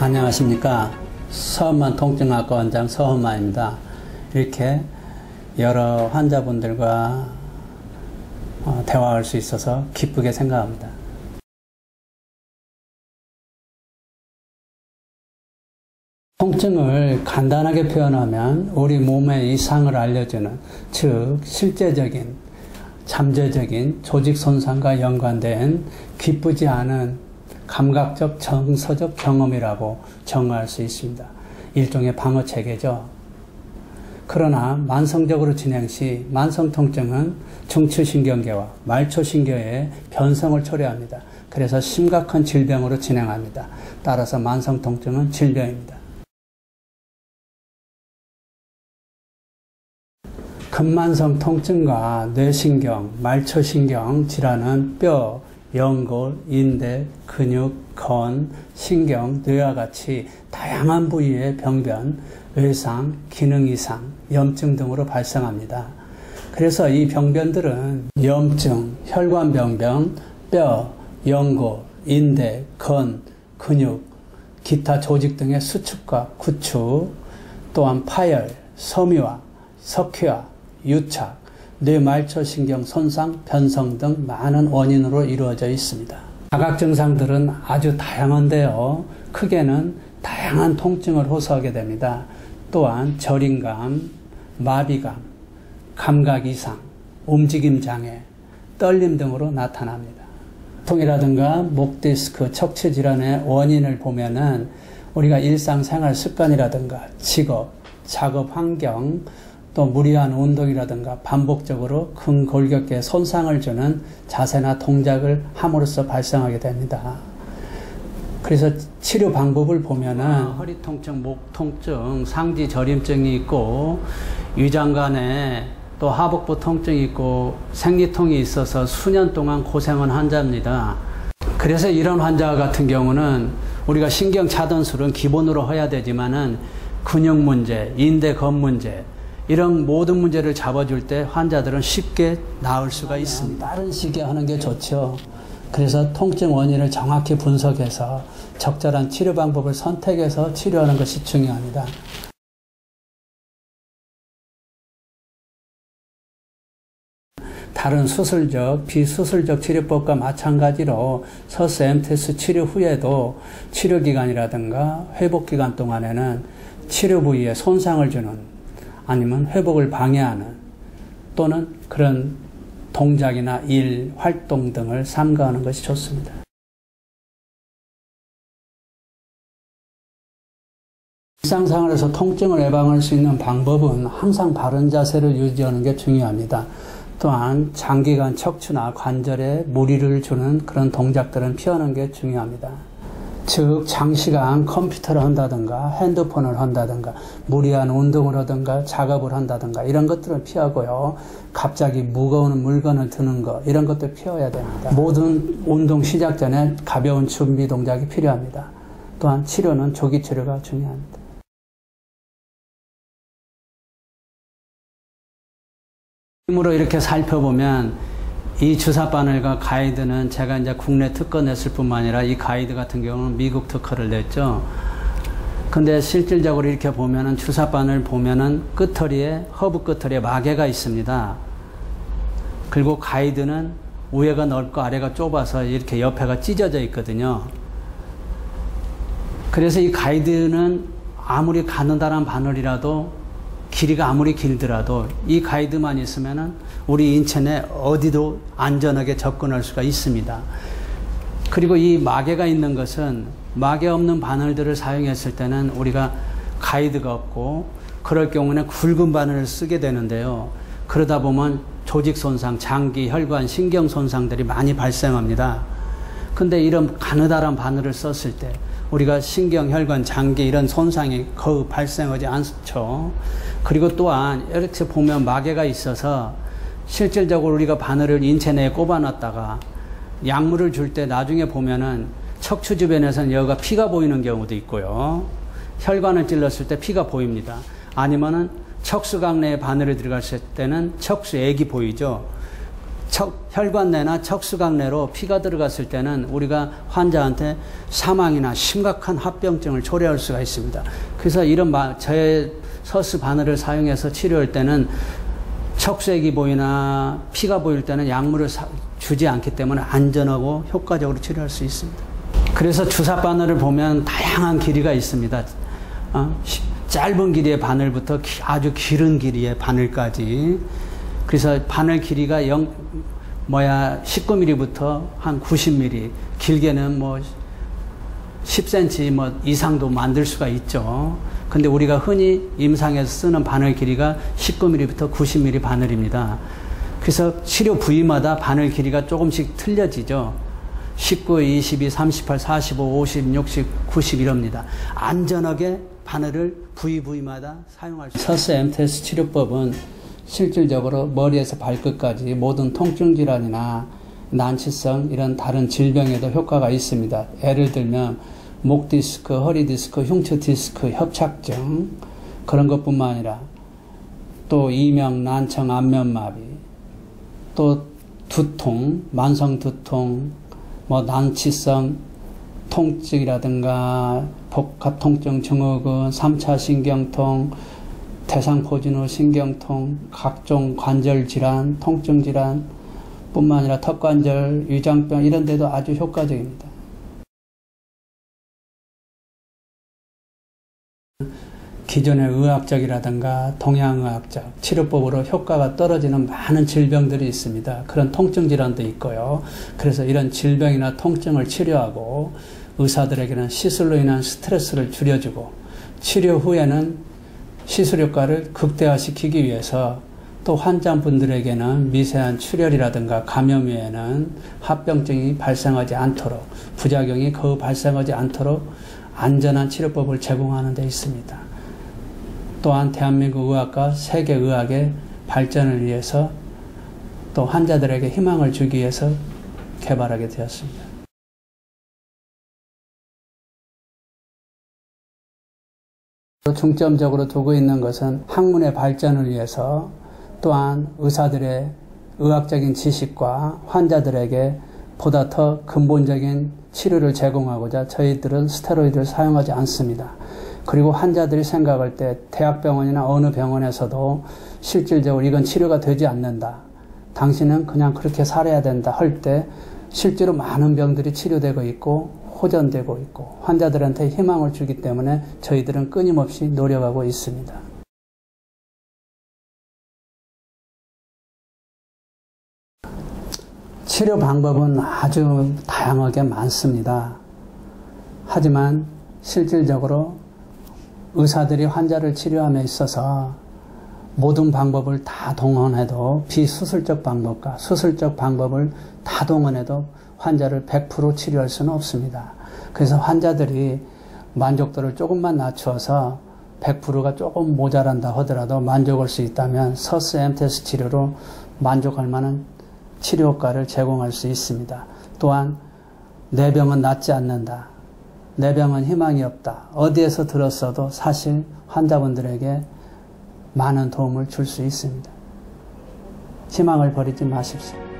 안녕하십니까. 서헌만 통증학과 원장 서헌만입니다. 이렇게 여러 환자분들과 대화할 수 있어서 기쁘게 생각합니다. 통증을 간단하게 표현하면 우리 몸의 이상을 알려주는, 즉 실제적인 잠재적인 조직 손상과 연관된 기쁘지 않은 감각적 정서적 경험이라고 정의할 수 있습니다. 일종의 방어체계죠. 그러나 만성적으로 진행 시 만성통증은 중추신경계와 말초신경의 변성을 초래합니다. 그래서 심각한 질병으로 진행합니다. 따라서 만성통증은 질병입니다. 근만성 통증과 뇌신경, 말초신경 질환은 뼈, 연골, 인대, 근육, 건, 신경, 뇌와 같이 다양한 부위의 병변, 외상, 기능 이상, 염증 등으로 발생합니다. 그래서 이 병변들은 염증, 혈관병변, 뼈, 연골, 인대, 건, 근육, 기타 조직 등의 수축과 구축, 또한 파열, 섬유화, 석회화, 유착, 뇌말초신경 손상, 변성 등 많은 원인으로 이루어져 있습니다. 자각 증상들은 아주 다양한데요. 크게는 다양한 통증을 호소하게 됩니다. 또한 저림감, 마비감, 감각 이상, 움직임 장애, 떨림 등으로 나타납니다. 통이라든가 목 디스크, 척추 질환의 원인을 보면은 우리가 일상생활 습관이라든가 직업, 작업 환경, 또 무리한 운동이라든가 반복적으로 근골격계에 손상을 주는 자세나 동작을 함으로써 발생하게 됩니다. 그래서 치료 방법을 보면은 허리 통증, 목 통증, 상지 저림증이 있고 위장관에 또 하복부 통증이 있고 생리통이 있어서 수년 동안 고생한 환자입니다. 그래서 이런 환자 같은 경우는 우리가 신경 차단술은 기본으로 해야 되지만은 근육 문제, 인대 건 문제 이런 모든 문제를 잡아줄 때 환자들은 쉽게 나을 수가 있습니다. 빠른 시기에 하는 게 좋죠. 그래서 통증 원인을 정확히 분석해서 적절한 치료 방법을 선택해서 치료하는 것이 중요합니다. 다른 수술적, 비수술적 치료법과 마찬가지로 서스 MTS 치료 후에도 치료기간이라든가 회복기간 동안에는 치료 부위에 손상을 주는 아니면 회복을 방해하는 또는 그런 동작이나 일, 활동 등을 삼가하는 것이 좋습니다. 일상생활에서 통증을 예방할 수 있는 방법은 항상 바른 자세를 유지하는 게 중요합니다. 또한 장기간 척추나 관절에 무리를 주는 그런 동작들은 피하는 게 중요합니다. 즉 장시간 컴퓨터를 한다든가 핸드폰을 한다든가 무리한 운동을 하든가 작업을 한다든가 이런 것들은 피하고요. 갑자기 무거운 물건을 드는 거 이런 것들 피해야 됩니다. 모든 운동 시작 전에 가벼운 준비 동작이 필요합니다. 또한 치료는 조기 치료가 중요합니다. 힘으로 이렇게 살펴보면 이 주사 바늘과 가이드는 제가 이제 국내 특허 냈을 뿐만 아니라 이 가이드 같은 경우는 미국 특허를 냈죠. 근데 실질적으로 이렇게 보면은 주사 바늘 보면은 끝허리에, 허브 끝허리에 마개가 있습니다. 그리고 가이드는 위에가 넓고 아래가 좁아서 이렇게 옆에가 찢어져 있거든요. 그래서 이 가이드는 아무리 가느다란 바늘이라도 길이가 아무리 길더라도 이 가이드만 있으면은 우리 인체 내 어디도 안전하게 접근할 수가 있습니다. 그리고 이 마개가 있는 것은 마개 없는 바늘들을 사용했을 때는 우리가 가이드가 없고 그럴 경우는 굵은 바늘을 쓰게 되는데요. 그러다 보면 조직 손상, 장기, 혈관, 신경 손상들이 많이 발생합니다. 근데 이런 가느다란 바늘을 썼을 때 우리가 신경, 혈관, 장기 이런 손상이 거의 발생하지 않죠. 그리고 또한 이렇게 보면 마개가 있어서 실질적으로 우리가 바늘을 인체 내에 꼽아놨다가 약물을 줄 때 나중에 보면은 척추 주변에서는 여기가 피가 보이는 경우도 있고요. 혈관을 찔렀을 때 피가 보입니다. 아니면은 척수각 내에 바늘이 들어갔을 때는 척수액이 보이죠. 혈관내나 척수각내로 피가 들어갔을 때는 우리가 환자한테 사망이나 심각한 합병증을 초래할 수가 있습니다. 그래서 이런 저의 서스 바늘을 사용해서 치료할 때는 척수액이 보이나 피가 보일 때는 약물을 주지 않기 때문에 안전하고 효과적으로 치료할 수 있습니다. 그래서 주사 바늘을 보면 다양한 길이가 있습니다. 짧은 길이의 바늘부터 아주 길은 길이의 바늘까지. 그래서 바늘 길이가 19mm부터 한 90mm, 길게는 뭐 10cm 뭐 이상도 만들 수가 있죠. 근데 우리가 흔히 임상에서 쓰는 바늘 길이가 19mm부터 90mm 바늘입니다. 그래서 치료 부위마다 바늘 길이가 조금씩 틀려지죠. 19, 22, 38, 45, 50, 60, 90 이럽니다. 안전하게 바늘을 부위마다 사용할 수 있습니다. 서스 MTS 치료법은 실질적으로 머리에서 발끝까지 모든 통증 질환이나 난치성 이런 다른 질병에도 효과가 있습니다. 예를 들면 목 디스크, 허리 디스크, 흉추 디스크, 협착증 그런 것뿐만 아니라 또 이명, 난청, 안면마비, 또 두통, 만성 두통, 뭐 난치성 통증이라든가 복합통증 증후군, 3차 신경통, 대상포진후 신경통, 각종 관절 질환, 통증 질환 뿐만 아니라 턱관절, 위장병 이런 데도 아주 효과적입니다. 기존의 의학적이라든가 동양의학적 치료법으로 효과가 떨어지는 많은 질병들이 있습니다. 그런 통증 질환도 있고요. 그래서 이런 질병이나 통증을 치료하고 의사들에게는 시술로 인한 스트레스를 줄여주고 치료 후에는 시술 효과를 극대화시키기 위해서 또 환자분들에게는 미세한 출혈이라든가 감염 후에는 합병증이 발생하지 않도록 부작용이 거의 발생하지 않도록 안전한 치료법을 제공하는 데 있습니다. 또한 대한민국 의학과 세계 의학의 발전을 위해서 또 환자들에게 희망을 주기 위해서 개발하게 되었습니다. 중점적으로 두고 있는 것은 학문의 발전을 위해서 또한 의사들의 의학적인 지식과 환자들에게 보다 더 근본적인 치료를 제공하고자 저희들은 스테로이드를 사용하지 않습니다. 그리고 환자들이 생각할 때 대학병원이나 어느 병원에서도 실질적으로 이건 치료가 되지 않는다. 당신은 그냥 그렇게 살아야 된다 할 때 실제로 많은 병들이 치료되고 있고 호전되고 있고 환자들한테 희망을 주기 때문에 저희들은 끊임없이 노력하고 있습니다. 치료 방법은 아주 다양하게 많습니다. 하지만 실질적으로 의사들이 환자를 치료함에 있어서 모든 방법을 다 동원해도 비수술적 방법과 수술적 방법을 다 동원해도 환자를 100% 치료할 수는 없습니다. 그래서 환자들이 만족도를 조금만 낮추어서 100%가 조금 모자란다 하더라도 만족할 수 있다면 서스 MTS 치료로 만족할 만한 치료 효과를 제공할 수 있습니다. 또한 내 병은 낫지 않는다. 내 병은 희망이 없다. 어디에서 들었어도 사실 환자분들에게 많은 도움을 줄 수 있습니다. 희망을 버리지 마십시오.